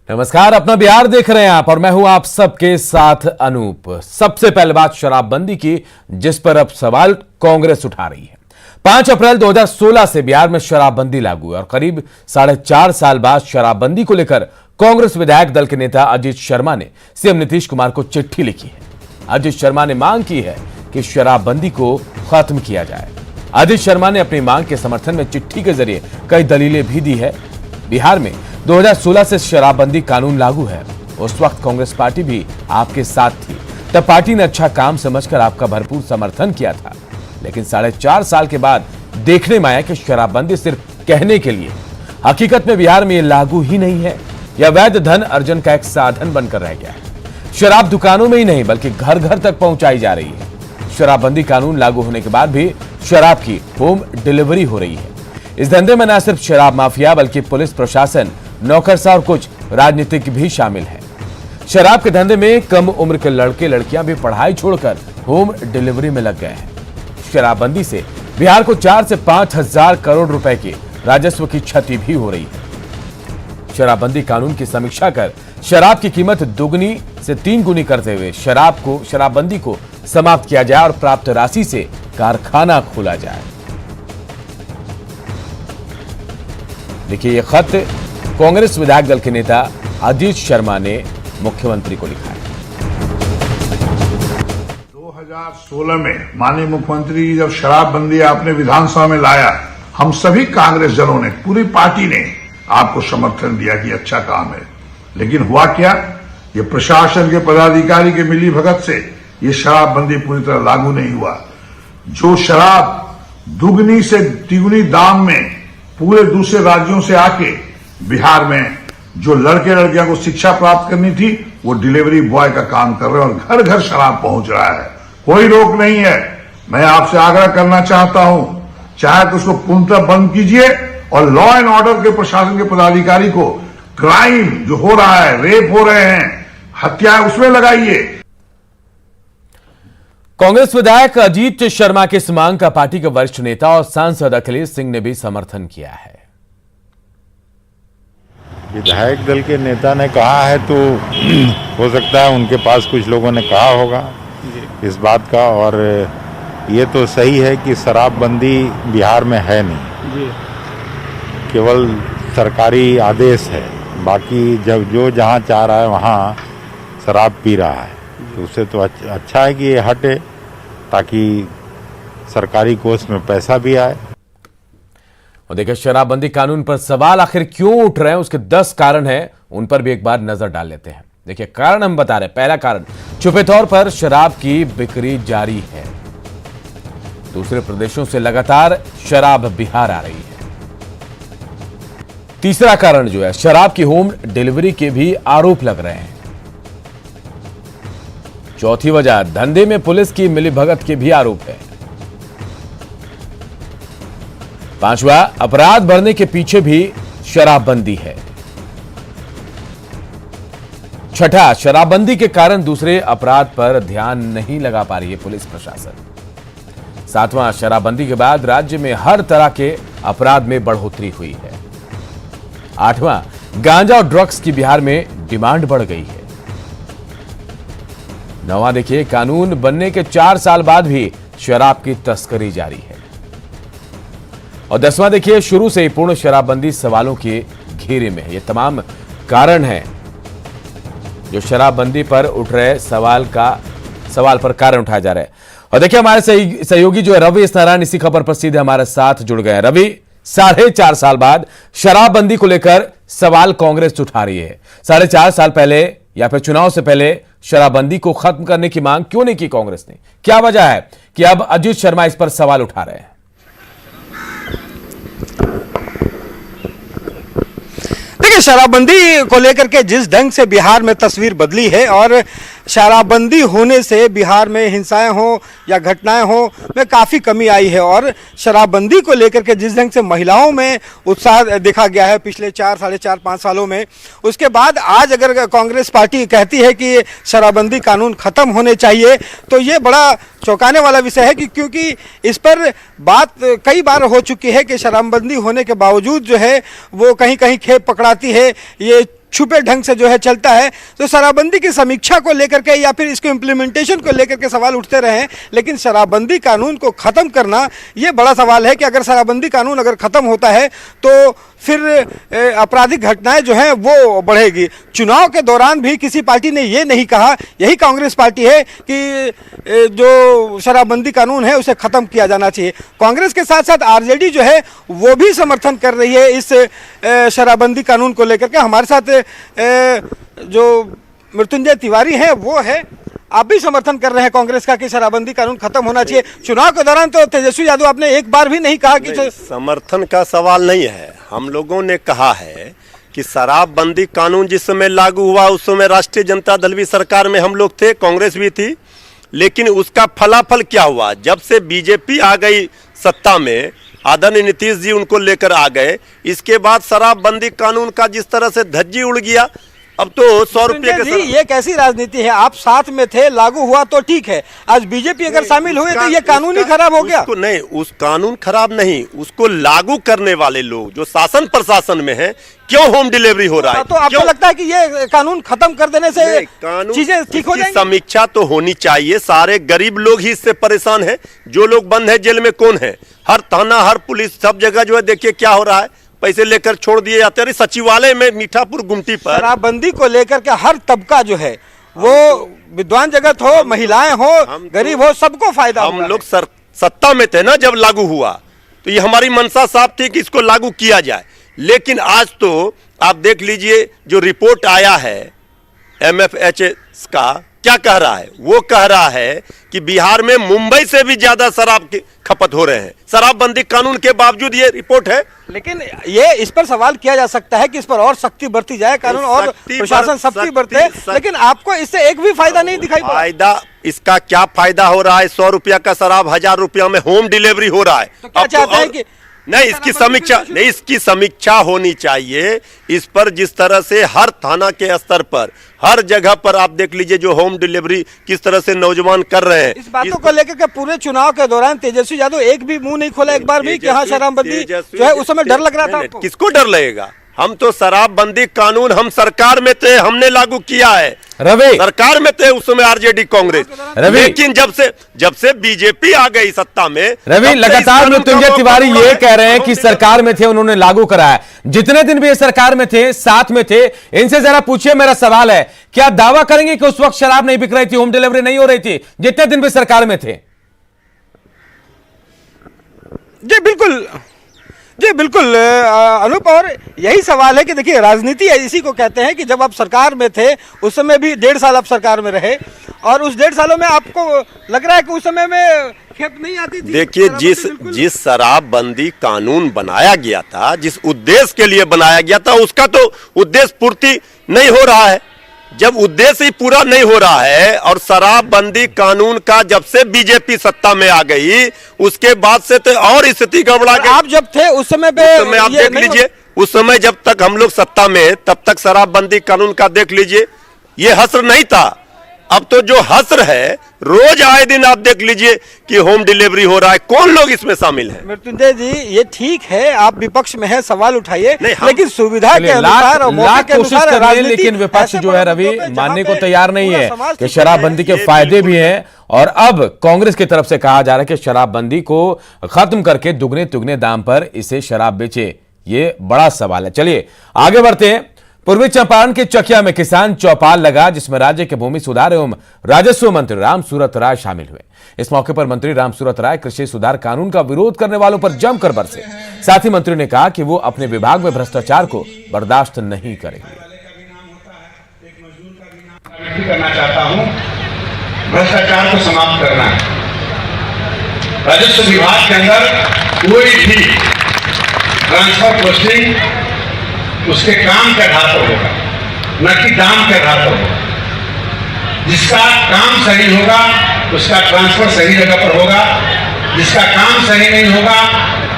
नमस्कार, अपना बिहार देख रहे हैं आप और मैं हूं आप सबके साथ अनूप। सबसे पहले बात शराबबंदी की, जिस पर अब सवाल कांग्रेस उठा रही है। 5 अप्रैल 2016 से बिहार में शराबबंदी लागू है और करीब 4.5 साल बाद शराबबंदी को लेकर कांग्रेस विधायक दल के नेता अजीत शर्मा ने सीएम नीतीश कुमार को चिट्ठी लिखी है। अजीत शर्मा ने मांग की है कि शराबबंदी को खत्म किया जाए। अजीत शर्मा ने अपनी मांग के समर्थन में चिट्ठी के जरिए कई दलीलें भी दी है। बिहार में 2016 से शराबबंदी कानून लागू है। उस वक्त कांग्रेस पार्टी भी आपके साथ थी। तब पार्टी ने अच्छा काम समझकर आपका भरपूर समर्थन किया था। लेकिन 4.5 साल के बाद देखने में आया कि शराबबंदी सिर्फ कहने के लिए, हकीकत में बिहार में यह लागू ही नहीं है। यह अवैध धन अर्जन का एक साधन बनकर रह गया है। शराब दुकानों में ही नहीं बल्कि घर घर तक पहुंचाई जा रही है। शराबबंदी कानून लागू होने के बाद भी शराब की होम डिलीवरी हो रही है। इस धंधे में न सिर्फ शराब माफिया बल्कि पुलिस प्रशासन, नौकरशाह और कुछ राजनीतिक भी शामिल हैं। शराब के धंधे में कम उम्र के लड़के लड़कियां भी पढ़ाई छोड़कर होम डिलीवरी में लग गए हैं। शराबबंदी से बिहार को 4 से 5 हजार करोड़ रुपए के राजस्व की क्षति भी हो रही है। शराबबंदी कानून की समीक्षा कर शराब की कीमत 2 से 3 गुनी करते हुए शराबबंदी को समाप्त किया जाए और प्राप्त राशि से कारखाना खोला जाए। देखिए, यह खत कांग्रेस विधायक दल के नेता अजीत शर्मा ने मुख्यमंत्री को लिखा है। 2016 में माननीय मुख्यमंत्री जब शराबबंदी आपने विधानसभा में लाया, हम सभी कांग्रेस जनों ने, पूरी पार्टी ने आपको समर्थन दिया कि अच्छा काम है। लेकिन हुआ क्या, ये प्रशासन के पदाधिकारी के मिलीभगत से ये शराबबंदी पूरी तरह लागू नहीं हुआ। जो शराब 2 से 3 दाम में पूरे दूसरे राज्यों से आके बिहार में जो लड़के लड़कियां को शिक्षा प्राप्त करनी थी, वो डिलीवरी बॉय का काम कर रहे हैं और घर घर शराब पहुंच रहा है। कोई रोक नहीं है। मैं आपसे आग्रह करना चाहता हूं, चाहे तो उसको पूर्णतः बंद कीजिए और लॉ एंड ऑर्डर के प्रशासन के पदाधिकारी को क्राइम जो हो रहा है, रेप हो रहे हैं, हत्याएं, उसमें लगाइए। कांग्रेस विधायक अजीत शर्मा की इस मांग का पार्टी के वरिष्ठ नेता और सांसद अखिलेश सिंह ने भी समर्थन किया है। विधायक दल के नेता ने कहा है तो हो सकता है उनके पास कुछ लोगों ने कहा होगा इस बात का, और ये तो सही है कि शराबबंदी बिहार में है नहीं, केवल सरकारी आदेश है। बाकी जब जो जहाँ चाह रहा है वहाँ शराब पी रहा है, तो उससे तो अच्छा है कि ये हटे ताकि सरकारी कोष में पैसा भी आए। और देखिए, शराबबंदी कानून पर सवाल आखिर क्यों उठ रहे हैं, उसके 10 कारण हैं, उन पर भी एक बार नजर डाल लेते हैं। देखिए, कारण हम बता रहे हैं। पहला कारण, छुपे तौर पर शराब की बिक्री जारी है। दूसरे प्रदेशों से लगातार शराब बिहार आ रही है। तीसरा कारण जो है, शराब की होम डिलीवरी के भी आरोप लग रहे हैं। चौथी वजह, धंधे में पुलिस की मिलीभगत के भी आरोप है। पांचवा, अपराध बढ़ने के पीछे भी शराबबंदी है। छठा, शराबबंदी के कारण दूसरे अपराध पर ध्यान नहीं लगा पा रही है पुलिस प्रशासन। सातवां, शराबबंदी के बाद राज्य में हर तरह के अपराध में बढ़ोतरी हुई है। आठवां, गांजा और ड्रग्स की बिहार में डिमांड बढ़ गई है। नौवां, देखिए, कानून बनने के 4 साल बाद भी शराब की तस्करी जारी है। और 10वां, देखिए, शुरू से ही पूर्ण शराबबंदी सवालों के घेरे में है। ये तमाम कारण हैं जो शराबबंदी पर उठ रहे सवाल पर कारण उठाया जा रहा है। और देखिए, हमारे सहयोगी जो है रवि इस नारायण, इसी खबर पर सीधे हमारे साथ जुड़ गए हैं। रवि, 4.5 साल बाद शराबबंदी को लेकर सवाल कांग्रेस उठा रही है। 4.5 साल पहले या फिर चुनाव से पहले शराबबंदी को खत्म करने की मांग क्यों नहीं की कांग्रेस ने? क्या वजह है कि अब अजीत शर्मा इस पर सवाल उठा रहे हैं? देखिए, शराबबंदी को लेकर के जिस ढंग से बिहार में तस्वीर बदली है और शराबबंदी होने से बिहार में हिंसाएं हो या घटनाएं हो में काफ़ी कमी आई है। और शराबबंदी को लेकर के जिस ढंग से महिलाओं में उत्साह देखा गया है पिछले 4-5 सालों में, उसके बाद आज अगर कांग्रेस पार्टी कहती है कि शराबबंदी कानून ख़त्म होने चाहिए, तो ये बड़ा चौंकाने वाला विषय है कि क्योंकि इस पर बात कई बार हो चुकी है कि शराबबंदी होने के बावजूद जो है वो कहीं कहीं खेप पकड़ाती है। ये छुपे ढंग से जो है चलता है। तो शराबबंदी की समीक्षा को लेकर के या फिर इसके इम्प्लीमेंटेशन को लेकर के सवाल उठते रहे हैं, लेकिन शराबबंदी कानून को ख़त्म करना ये बड़ा सवाल है कि अगर शराबबंदी कानून अगर ख़त्म होता है तो फिर आपराधिक घटनाएं जो हैं वो बढ़ेगी। चुनाव के दौरान भी किसी पार्टी ने ये नहीं कहा, यही कांग्रेस पार्टी है कि जो शराबबंदी कानून है उसे ख़त्म किया जाना चाहिए। कांग्रेस के साथ साथ आरजेडी जो है वो भी समर्थन कर रही है इस शराबबंदी कानून को लेकर के। हमारे साथ जो मृत्युंजय तिवारी हैं वो है, आप भी समर्थन कर रहे हैं कांग्रेस का कि शराबबंदी कानून खत्म होना चाहिए। चुनाव के दौरान तो तेजस्वी यादव आपने एक बार भी नहीं कहा कि समर्थन का सवाल नहीं है। हम लोगों ने कहा है कि शराबबंदी कानून जिस समय लागू हुआ उस समय राष्ट्रीय जनता दल भी सरकार में हम लोग थे, कांग्रेस भी थी, लेकिन उसका फलाफल क्या हुआ? जब से बीजेपी आ गई सत्ता में, आदरणीय नीतीश जी उनको लेकर आ गए, इसके बाद शराबबंदी कानून का जिस तरह से धज्जी उड़ गया, अब तो 100 रुपये के ये कैसी राजनीति है? आप साथ में थे, लागू हुआ तो ठीक है, आज बीजेपी अगर शामिल हुए तो ये कानून ही खराब हो गया। नहीं, उस कानून खराब नहीं, उसको लागू करने वाले लोग जो शासन प्रशासन में हैं, क्यों होम डिलीवरी हो रहा है? तो आपको लगता है कि ये कानून खत्म कर देने से चीजें ठीक हो जाएंगी? समीक्षा तो होनी चाहिए। सारे गरीब लोग ही इससे परेशान हैं। जो लोग बंद है जेल में कौन है? हर थाना, हर पुलिस, सब जगह जो है देखिए क्या हो रहा है, पैसे लेकर छोड़ दिए जाते हैं। सचिवालय में मीठापुर गुमटी पर शराबबंदी को लेकर के हर तबका जो है वो विद्वान जगत हो, महिलाएं हो, गरीब हो, सबको फायदा। हम लोग सत्ता में थे ना जब लागू हुआ, तो ये हमारी मंशा साफ थी कि इसको लागू किया जाए। लेकिन आज तो आप देख लीजिए जो रिपोर्ट आया है MFHS का, क्या कह रहा है? वो कह रहा है कि बिहार में मुंबई से भी ज्यादा शराब की खपत हो रहे हैं शराबबंदी कानून के बावजूद। ये रिपोर्ट है। लेकिन ये इस पर सवाल किया जा सकता है कि इस पर और सख्ती बरती जाए, कानून और प्रशासन सख्ती बरते, लेकिन आपको इससे एक भी फायदा नहीं दिखाई पड़ा। फायदा इसका क्या फायदा हो रहा है? 100 रुपया का शराब 1000 रुपया में होम डिलीवरी हो रहा है। तो क्या चाहते हैं कि नहीं, इसकी समीक्षा होनी चाहिए। इस पर जिस तरह से हर थाना के स्तर पर, हर जगह पर आप देख लीजिए जो होम डिलीवरी किस तरह से नौजवान कर रहे हैं। इस बातों को लेकर के पूरे चुनाव के दौरान तेजस्वी यादव एक भी मुंह नहीं खोला एक बार भी कि हाँ शराबबंदी जो है, उस समय डर लग रहा था आपको? किसको डर लगेगा? हम तो शराबबंदी कानून हम सरकार में थे, हमने लागू किया है। रवि सरकार में थे उस समय आरजेडी कांग्रेस, लेकिन जब से बीजेपी आ गई सत्ता में, रवि लगातार मृत्युंजय तिवारी ये कह रहे हैं कि सरकार में थे, उन्होंने लागू कराया। जितने दिन भी ये सरकार में थे, साथ में थे, इनसे जरा पूछिए। मेरा सवाल है, क्या दावा करेंगे कि उस वक्त शराब नहीं बिक रही थी, होम डिलीवरी नहीं हो रही थी, जितने दिन भी सरकार में थे? जी बिल्कुल अनूप, और यही सवाल है कि देखिए राजनीति इसी को कहते हैं कि जब आप सरकार में थे, उस समय भी 1.5 साल आप सरकार में रहे, और उस 1.5 सालों में आपको लग रहा है कि उस समय में खेप नहीं आती थी? देखिए, जिस शराबबंदी कानून बनाया गया था, जिस उद्देश्य के लिए बनाया गया था, उसका तो उद्देश्य पूर्ति नहीं हो रहा है। जब उद्देश्य ही पूरा नहीं हो रहा है, और शराबबंदी कानून का जब से बीजेपी सत्ता में आ गई, उसके बाद से तो और स्थिति गड़बड़ा गई। आप जब थे उस समय पे आप देख लीजिए, उस समय जब तक हम लोग सत्ता में, तब तक शराबबंदी कानून का देख लीजिए, ये हस्र नहीं था। अब तो जो हस्र है, रोज आए दिन आप देख लीजिए कि होम डिलीवरी हो रहा है। कौन लोग इसमें शामिल हैं? मृत्युंजय जी, ये ठीक है, आप विपक्ष में है, सवाल उठाइए, लेकिन सुविधा के अनुसार और मौके के अनुसार राजनीति, लेकिन विपक्ष जो है रवि मानने को तैयार नहीं है कि शराबबंदी के फायदे भी हैं, और अब कांग्रेस की तरफ से कहा जा रहा है कि शराबबंदी को खत्म करके दुगने तुगने दाम पर इसे शराब बेचे। ये बड़ा सवाल है। चलिए आगे बढ़ते हैं। पूर्वी चंपारण के चकिया में किसान चौपाल लगा, जिसमें राज्य के भूमि सुधार एवं राजस्व मंत्री रामसूरत राय शामिल हुए। इस मौके पर मंत्री रामसूरत राय कृषि सुधार कानून का विरोध करने वालों पर जमकर बरसे। साथ ही मंत्री ने कहा कि वो अपने विभाग में भ्रष्टाचार को बर्दाश्त नहीं करेंगे। करना चाहता हूं, भ्रष्टाचार को समाप्त करना है। राजस्व विभाग के अंदर कोई भी ट्रांसफर पोस्टिंग उसके काम के आधार पर होगा, न कि दाम के आधार पर होगा। जिसका काम सही होगा उसका ट्रांसफर सही जगह पर होगा, जिसका काम सही नहीं होगा,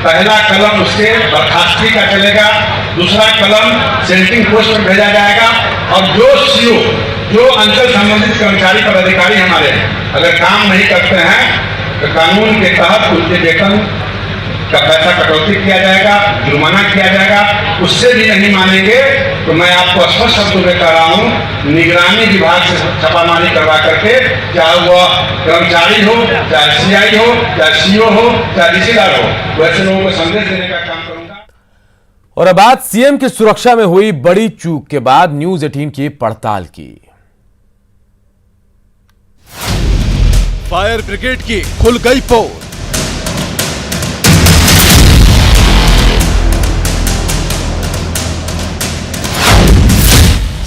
पहला कलम उसके बर्खास्तगी का चलेगा, दूसरा कलम सेंटिंग पोस्ट पर भेजा जाएगा, और जो सीओ, जो अंचल संबंधित कर्मचारी पदाधिकारी हमारे अगर काम नहीं करते हैं तो कानून के तहत उनके वेतन का पैसा कटौती किया जाएगा, जुर्माना किया जाएगा। उससे भी नहीं मानेंगे तो मैं आपको स्पष्ट शब्दों में कह रहा हूँ, निगरानी विभाग से छापामारी करवा करके, चाहे वह कर्मचारी हो, चाहे सीआई हो, चाहे सीओ हो, चाहे रिश्तेदार हो, वैसे लोगों को संदेश देने का काम करूंगा। और अब बात सीएम की सुरक्षा में हुई बड़ी चूक के बाद न्यूज 18 की पड़ताल की। फायर ब्रिगेड की खुल गई पोल।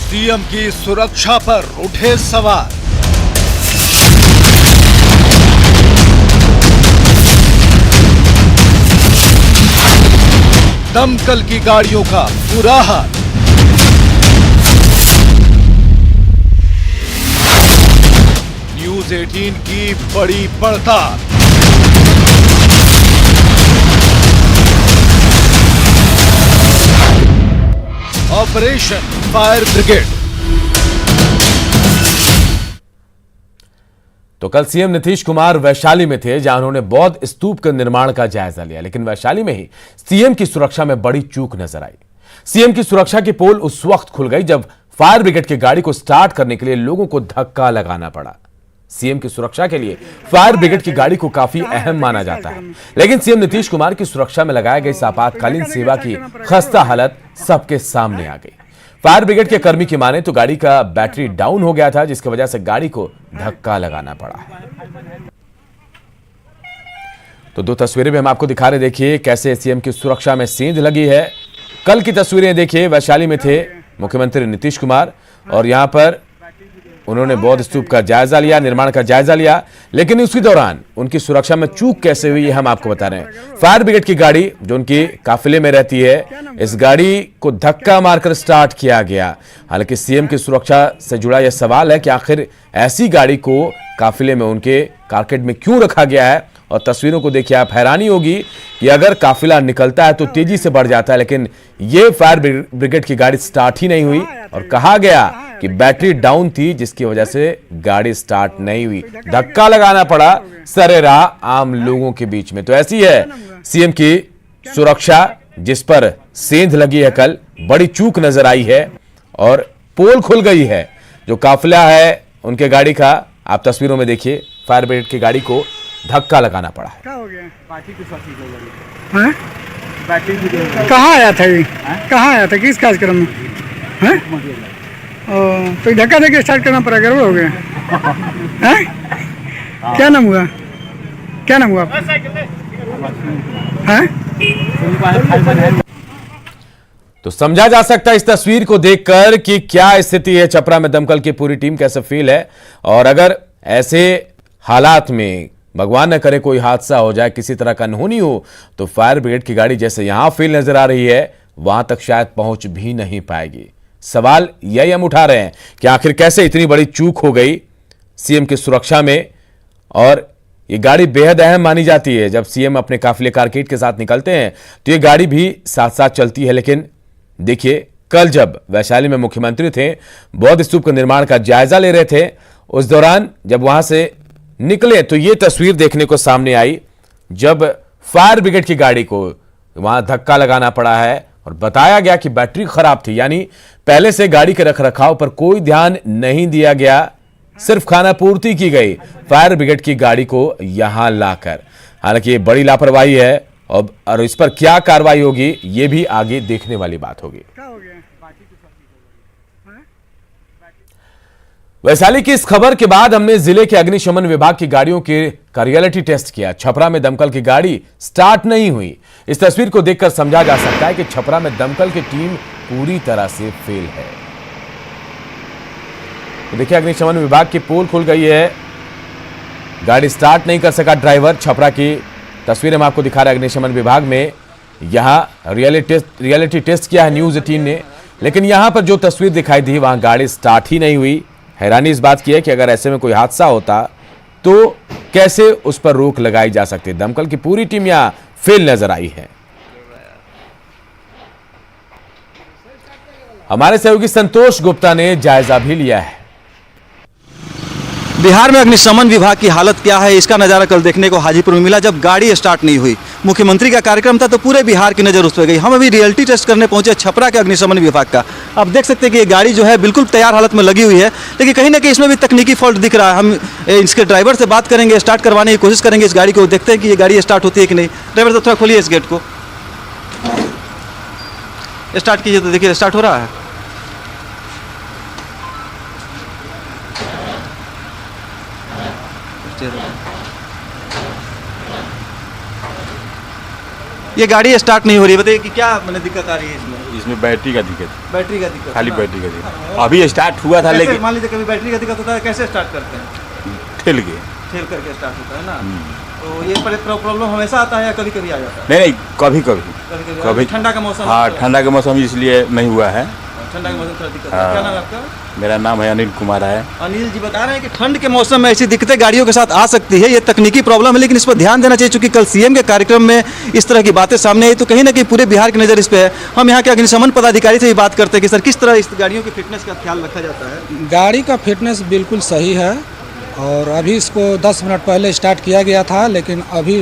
सीएम की सुरक्षा पर उठे सवाल। दमकल की गाड़ियों का बुरा हाल। न्यूज 18 की बड़ी पड़ताल। Operation fire brigade. तो कल सीएम नीतीश कुमार वैशाली में थे, जहां उन्होंने बौद्ध स्तूप के निर्माण का जायजा लिया, लेकिन वैशाली में ही सीएम की सुरक्षा में बड़ी चूक नजर आई। सीएम की सुरक्षा की पोल उस वक्त खुल गई जब फायर ब्रिगेड की गाड़ी को स्टार्ट करने के लिए लोगों को धक्का लगाना पड़ा। सीएम की सुरक्षा के लिए फायर ब्रिगेड की गाड़ी को काफी अहम माना जाता है, लेकिन सीएम नीतीश कुमार की सुरक्षा में लगाई गई आपातकालीन सेवा की खस्ता हालत सबके सामने आ गई। फायर ब्रिगेड के कर्मी की माने तो गाड़ी का बैटरी डाउन हो गया था, जिसकी वजह से गाड़ी को धक्का लगाना पड़ा। तो दो तस्वीरें भी हम आपको दिखा रहे, देखिए कैसे सीएम की सुरक्षा में सेंध लगी है। कल की तस्वीरें देखिए, वैशाली में थे मुख्यमंत्री नीतीश कुमार और यहां पर उन्होंने बौद्ध स्तूप का जायजा लिया, निर्माण का जायजा लिया, लेकिन उसी दौरान उनकी सुरक्षा में चूक कैसे हुई ये हम आपको बता रहे हैं। फायर ब्रिगेड की गाड़ी जो उनकी काफिले में रहती है, इस गाड़ी को धक्का मारकर स्टार्ट किया गया। हालांकि सीएम की सुरक्षा से जुड़ा यह सवाल है कि आखिर ऐसी गाड़ी को काफिले में उनके कारकेट में क्यों रखा गया है। और तस्वीरों को देखिए, आप हैरानी होगी कि अगर काफिला निकलता है तो तेजी से बढ़ जाता है, लेकिन ये फायर ब्रिगेड की गाड़ी स्टार्ट ही नहीं हुई और कहा गया कि बैटरी डाउन थी, जिसकी वजह से गाड़ी स्टार्ट नहीं हुई। धक्का लगाना पड़ा सरेराह आम लोगों के बीच में। तो ऐसी है सीएम की सुरक्षा, जिस पर सेंध लगी है। कल बड़ी चूक नजर आई है और पोल खुल गई है। जो काफिला है उनके गाड़ी का आप तस्वीरों में देखिए, फायर ब्रिगेड की गाड़ी को धक्का लगाना पड़ा है। क्या हो गया? कहाँ आया था ये? कहाँ आया था? किस कार्यक्रम में? हैं? तो धक्का देके स्टार्ट करना पड़ा, गड़बड़ हो गया। हैं? क्या नाम हुआ? क्या नाम हुआ आपका? हैं? तो समझा जा सकता है इस तस्वीर को देखकर कि क्या स्थिति है छपरा में। दमकल की पूरी टीम कैसे फील है, और अगर ऐसे हालात में भगवान न करे कोई हादसा हो जाए, किसी तरह का अनहोनी हो, तो फायर ब्रिगेड की गाड़ी जैसे यहां फील नजर आ रही है, वहां तक शायद पहुंच भी नहीं पाएगी। सवाल यही हम उठा रहे हैं कि आखिर कैसे इतनी बड़ी चूक हो गई सीएम की सुरक्षा में। और ये गाड़ी बेहद अहम मानी जाती है। जब सीएम अपने काफिले कारकेट के साथ निकलते हैं तो ये गाड़ी भी साथ साथ चलती है। लेकिन देखिए, कल जब वैशाली में मुख्यमंत्री थे, बौद्ध स्तूप के निर्माण का जायजा ले रहे थे, उस दौरान जब वहां से निकले तो ये तस्वीर देखने को सामने आई, जब फायर ब्रिगेड की गाड़ी को वहां धक्का लगाना पड़ा है और बताया गया कि बैटरी खराब थी। यानी पहले से गाड़ी के रखरखाव पर कोई ध्यान नहीं दिया गया, सिर्फ खाना पूर्ति की गई फायर ब्रिगेड की गाड़ी को यहां लाकर। हालांकि ये बड़ी लापरवाही है और इस पर क्या कार्रवाई होगी ये भी आगे देखने वाली बात होगी। वैशाली की इस खबर के बाद हमने जिले के अग्निशमन विभाग की गाड़ियों का रियलिटी टेस्ट किया। छपरा में दमकल की गाड़ी स्टार्ट नहीं हुई। इस तस्वीर को देखकर समझा जा सकता है कि छपरा में दमकल की टीम पूरी तरह से फेल है। तो देखिए, अग्निशमन विभाग की पोल खुल गई है, गाड़ी स्टार्ट नहीं कर सका ड्राइवर। छपरा की तस्वीर हम आपको दिखा रहे हैं अग्निशमन विभाग में। यहां रियलिटी टेस्ट किया है न्यूज 18 ने, लेकिन यहां पर जो तस्वीर दिखाई दी वहां गाड़ी स्टार्ट ही नहीं हुई। हैरानी इस बात की है कि अगर ऐसे में कोई हादसा होता तो कैसे उस पर रोक लगाई जा सकती। दमकल की पूरी टीम यहां फेल नजर आई है। हमारे सहयोगी संतोष गुप्ता ने जायजा भी लिया है। बिहार में अग्निशमन विभाग की हालत क्या है, इसका नज़ारा कल देखने को हाजीपुर में मिला जब गाड़ी स्टार्ट नहीं हुई। मुख्यमंत्री का कार्यक्रम था तो पूरे बिहार की नज़र उस पर गई। हम अभी रियलिटी टेस्ट करने पहुंचे छपरा के अग्निशमन विभाग का। आप देख सकते हैं कि ये गाड़ी जो है बिल्कुल तैयार हालत में लगी हुई है, लेकिन कहीं ना कहीं इसमें भी तकनीकी फॉल्ट दिख रहा है। हम इसके ड्राइवर से बात करेंगे, स्टार्ट करवाने की कोशिश करेंगे इस गाड़ी को, देखते हैं कि ये गाड़ी स्टार्ट होती है कि नहीं। ड्राइवर साहब थोड़ा खोलिए इस गेट को, स्टार्ट कीजिए तो देखिए स्टार्ट हो रहा है। ये गाड़ी स्टार्ट नहीं हो रही है, बताइए कि क्या मैंने दिक्कत आ रही है इसमें? इसमें बैटरी का दिक्कत, बैटरी का दिक्कत, खाली बैटरी का दिक्कत। अभी स्टार्ट हुआ था लेकिन मान लीजिए कभी बैटरी का दिक्कत होता है, कैसे स्टार्ट करते हैं? ठेल करके स्टार्ट होता है ना। तो ये प्रॉब्लम हमेशा आता है या कभी कभी आ जाता है? नहीं, कभी कभी ठंडा का मौसम, हाँ ठंडा का मौसम इसलिए नहीं हुआ है। ठंडा के मौसम थोड़ा दिक्कत है। क्या नाम है आपका? मेरा नाम है अनिल कुमार है। अनिल जी बता रहे हैं कि ठंड के मौसम में ऐसी दिक्कतें गाड़ियों के साथ आ सकती है, ये तकनीकी प्रॉब्लम है, लेकिन इस पर ध्यान देना चाहिए। चूंकि कल सीएम के कार्यक्रम में इस तरह की बातें सामने आई तो कहीं ना कहीं पूरे बिहार की नज़र इस पर है। हम यहाँ के अग्निशमन पदाधिकारी से भी बात करते हैं कि सर किस तरह इस गाड़ियों की फिटनेस का ख्याल रखा जाता है? गाड़ी का फिटनेस बिल्कुल सही है और अभी इसको 10 मिनट पहले स्टार्ट किया गया था, लेकिन अभी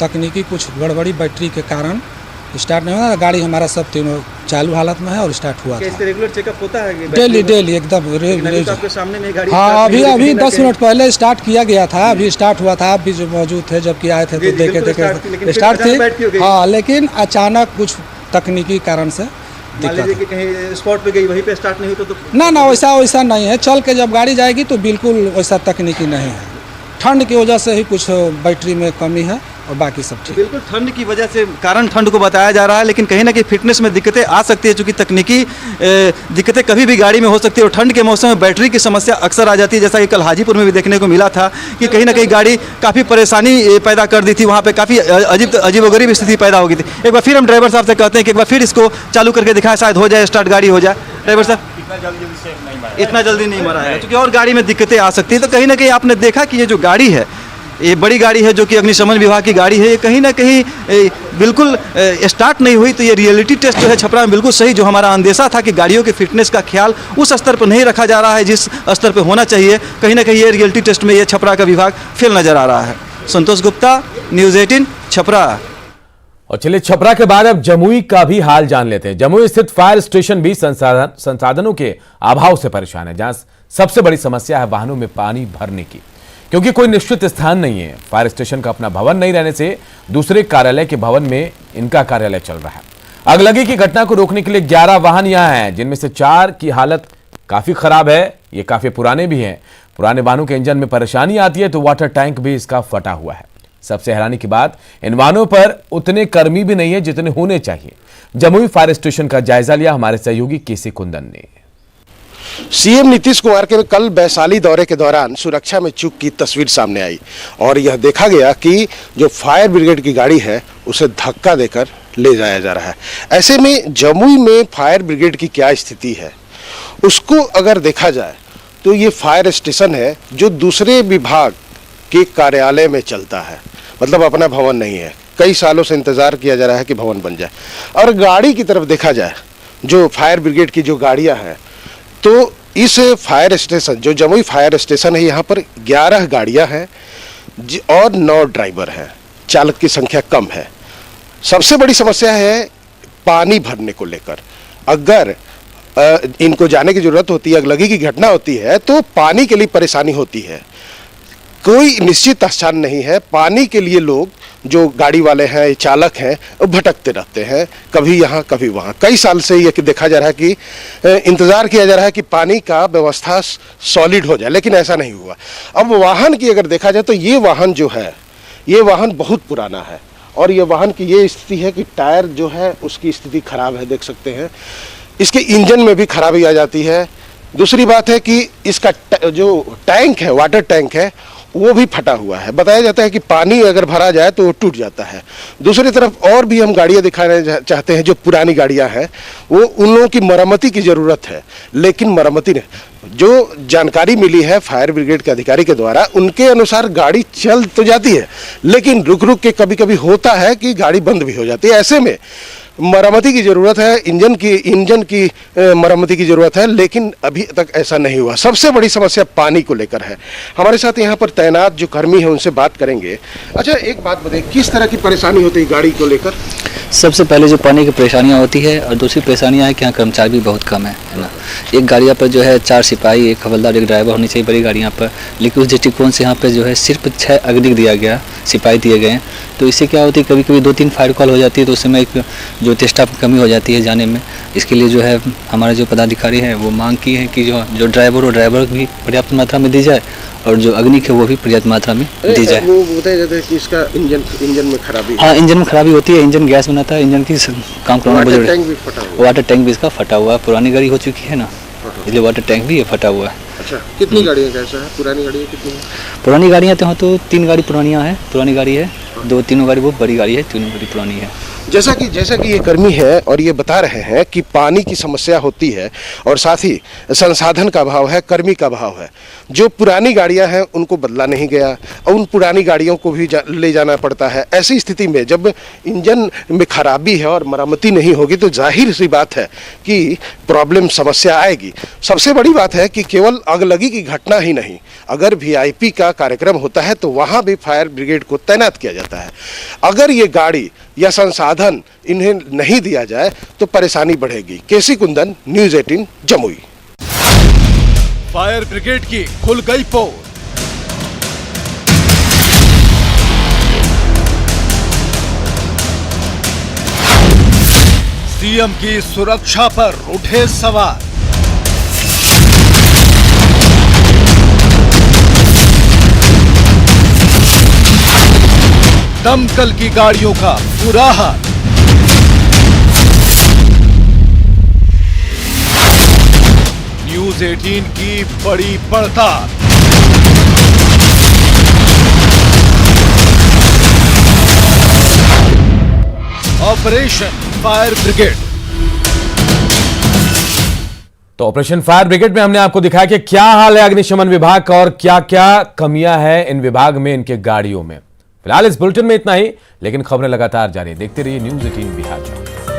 तकनीकी कुछ गड़बड़ी बैटरी के कारण स्टार्ट नहीं हुआ। गाड़ी हमारा सब तीनों चालू हालत में है और स्टार्ट हुआ था। रेगुलर चेकअप होता है डेली एकदम आपके सामने में गाड़ी? हाँ, अभी 10 मिनट पहले स्टार्ट किया गया था, अभी स्टार्ट हुआ था। आप भी जो मौजूद थे जबकि आए थे तो देखे स्टार्ट थी। हाँ, लेकिन अचानक कुछ तकनीकी कारण से कि कहीं स्पॉट पे गई वहीं पे स्टार्ट नहीं हुई तो ना वैसा नहीं है। चल के जब गाड़ी जाएगी तो बिल्कुल वैसा तकनीकी नहीं है। ठंड की वजह से ही कुछ बैटरी में कमी है और बाकी सब ठीक। बिल्कुल ठंड की वजह से कारण ठंड को बताया जा रहा है, लेकिन कहीं ना कहीं फिटनेस में दिक्कतें आ सकती है। चूंकि तकनीकी दिक्कतें कभी भी गाड़ी में हो सकती है और ठंड के मौसम में बैटरी की समस्या अक्सर आ जाती है। जैसा कि कल हाजीपुर में भी देखने को मिला था कि कहीं ना कहीं गाड़ी काफ़ी परेशानी पैदा कर दी थी, वहाँ पर काफ़ी अजीबोगरीब स्थिति पैदा हो गई थी। एक बार फिर हम ड्राइवर साहब से कहते हैं कि एक बार फिर इसको चालू करके दिखाएं, शायद हो जाए स्टार्ट, गाड़ी हो जाए। ड्राइवर साहब इतना जल्दी नहीं मरा है क्योंकि और गाड़ी में दिक्कतें आ सकती है। तो कहीं ना कहीं आपने देखा कि ये जो गाड़ी है, ये बड़ी गाड़ी है जो कि अग्निशमन विभाग की गाड़ी है, ये कहीं ना कहीं बिल्कुल स्टार्ट नहीं हुई। तो ये रियलिटी टेस्ट जो है छपरा में बिल्कुल सही, जो हमारा अंदेशा था कि गाड़ियों के फिटनेस का ख्याल उस स्तर पर नहीं रखा जा रहा है जिस स्तर पर होना चाहिए। कहीं ना कहीं ये रियलिटी टेस्ट में ये छपरा का विभाग फेल नजर आ रहा है। संतोष गुप्ता, न्यूज़ 18 छपरा। और चलिए छपरा के बाद अब जमुई का भी हाल जान लेते हैं। जमुई स्थित फायर स्टेशन भी संसाधनों के अभाव से परेशान है, जहां सबसे बड़ी समस्या है वाहनों में पानी भरने की, क्योंकि कोई निश्चित स्थान नहीं है। फायर स्टेशन का अपना भवन नहीं रहने से दूसरे कार्यालय के भवन में इनका कार्यालय चल रहा है। अगलगी की घटना को रोकने के लिए 11 वाहन यहां हैं, जिनमें से 4 की हालत काफी खराब है। ये काफी पुराने भी हैं। पुराने वाहनों के इंजन में परेशानी आती है तो वाटर टैंक भी इसका फटा हुआ है। सबसे हैरानी की बात, इन वाहनों पर उतने कर्मी भी नहीं है जितने होने चाहिए। जमुई फायर स्टेशन का जायजा लिया हमारे सहयोगी केसी कुंदन ने। सीएम नीतीश कुमार के कल वैशाली दौरे के दौरान सुरक्षा में चूक की तस्वीर सामने आई और यह देखा गया कि जो फायर ब्रिगेड की गाड़ी है उसे धक्का देकर ले जाया जा रहा है। ऐसे में जमुई में फायर ब्रिगेड की क्या स्थिति है उसको अगर देखा जाए तो ये फायर स्टेशन है जो दूसरे विभाग के कार्यालय में चलता है, मतलब अपना भवन नहीं है। कई सालों से इंतजार किया जा रहा है कि भवन बन जाए। और गाड़ी की तरफ देखा जाए, जो फायर ब्रिगेड की जो गाड़ियां हैं, तो इस फायर स्टेशन जो जमुई फायर स्टेशन है, यहाँ पर 11 गाड़ियां हैं और 9 ड्राइवर हैं। चालक की संख्या कम है। सबसे बड़ी समस्या है पानी भरने को लेकर। अगर इनको जाने की जरूरत होती है, अगलगी की घटना होती है, तो पानी के लिए परेशानी होती है। कोई निश्चित स्थान नहीं है। पानी के लिए लोग जो गाड़ी वाले हैं, चालक हैं, वो भटकते रहते हैं, कभी यहाँ कभी वहाँ। कई साल से ये देखा जा रहा है कि इंतज़ार किया जा रहा है कि पानी का व्यवस्था सॉलिड हो जाए, लेकिन ऐसा नहीं हुआ। अब वाहन की अगर देखा जाए तो ये वाहन जो है, ये वाहन बहुत पुराना है और ये वाहन की ये स्थिति है कि टायर जो है उसकी स्थिति खराब है, देख सकते हैं। इसके इंजन में भी खराबी आ जाती है। दूसरी बात है कि इसका जो टैंक है, वाटर टैंक है, वो भी फटा हुआ है। बताया जाता है कि पानी अगर भरा जाए तो वो टूट जाता है। दूसरी तरफ और भी हम गाड़ियां दिखाना चाहते हैं जो पुरानी गाड़ियां हैं, वो उन लोगों की मरम्मती की ज़रूरत है, लेकिन मरम्मती नहीं। जो जानकारी मिली है फायर ब्रिगेड के अधिकारी के द्वारा, उनके अनुसार गाड़ी चल तो जाती है, लेकिन रुक रुक के कभी कभी होता है कि गाड़ी बंद भी हो जाती है। ऐसे में मरम्मती की जरूरत है, इंजन की मरम्मती की जरूरत है, लेकिन अभी तक ऐसा नहीं हुआ। सबसे बड़ी समस्या पानी को लेकर है। हमारे साथ यहाँ पर तैनात जो कर्मी है उनसे बात करेंगे। अच्छा, एक बात बताइए, किस तरह की परेशानी होती है गाड़ी को लेकर? सबसे पहले जो पानी की परेशानियाँ होती है, और दूसरी परेशानियाँ है कि यहाँ कर्मचारी भी बहुत कम है ना। एक गाड़ियाँ पर जो है 4 सिपाही, 1 हवलदार, 1 ड्राइवर होनी चाहिए बड़ी गाड़ियाँ पर, लेकिन उस दृष्टिकोण से यहाँ पर जो है सिर्फ 6 अग्निक दिया गया, सिपाही दिए गए हैं। तो इससे क्या होती है, कभी कभी 2-3 फायर कॉल हो जाती है, तो उस समय एक जो स्टाफ की कमी हो जाती है जाने में। इसके लिए जो है हमारे जो पदाधिकारी हैं वो मांग की है कि जो ड्राइवर भी पर्याप्त मात्रा में दी जाए, और जो अग्निक है वो भी पर्याप्त मात्रा में दी जाए। वो बताया जाता है कि इसका इंजन में खराबी। हाँ, इंजन में खराबी होती है। इंजन गैस बनाता है, इंजन की काम कराना बहुत जरूरी है। वाटर टैंक भी इसका फटा हुआ है, पुरानी गाड़ी हो चुकी है ना, इसलिए वाटर टैंक भी फटा हुआ है। अच्छा, कितनी गाड़ियाँ कैसा है? पुरानी गाड़ियाँ कितनी हैं? पुरानी गाड़ियाँ तो 3 गाड़ी पुरानियाँ हैं, पुरानी गाड़ी है, 2-3 गाड़ी वो बड़ी गाड़ी है, 3 गाड़ी पुरानी है। जैसा कि ये कर्मी है और ये बता रहे हैं कि पानी की समस्या होती है और साथ ही संसाधन का अभाव है, कर्मी का अभाव है। जो पुरानी गाड़ियां हैं उनको बदला नहीं गया और उन पुरानी गाड़ियों को भी ले जाना पड़ता है। ऐसी स्थिति में जब इंजन में खराबी है और मरम्मती नहीं होगी तो जाहिर सी बात है कि प्रॉब्लम, समस्या आएगी। सबसे बड़ी बात है कि केवल अगलगी की घटना ही नहीं, अगर वीआईपी का कार्यक्रम होता है तो वहाँ भी फायर ब्रिगेड को तैनात किया जाता है। अगर ये गाड़ी या संसाधन इन्हें नहीं दिया जाए तो परेशानी बढ़ेगी। KC Kundan, news 18, Jamui. Fire brigade की खुल गई पोल। सीएम की सुरक्षा पर उठे सवाल। दमकल की गाड़ियों का बुरा हाल। न्यूज़ 18 की बड़ी पड़ताल। Operation fire brigade. तो ऑपरेशन फायर ब्रिगेड में हमने आपको दिखाया कि क्या हाल है अग्निशमन विभाग का और क्या क्या कमियां हैं इन विभाग में, इनके गाड़ियों में। फिलहाल इस बुलेटिन में इतना ही, लेकिन खबरें लगातार जारी। देखते रहिए न्यूज़ 18 बिहार।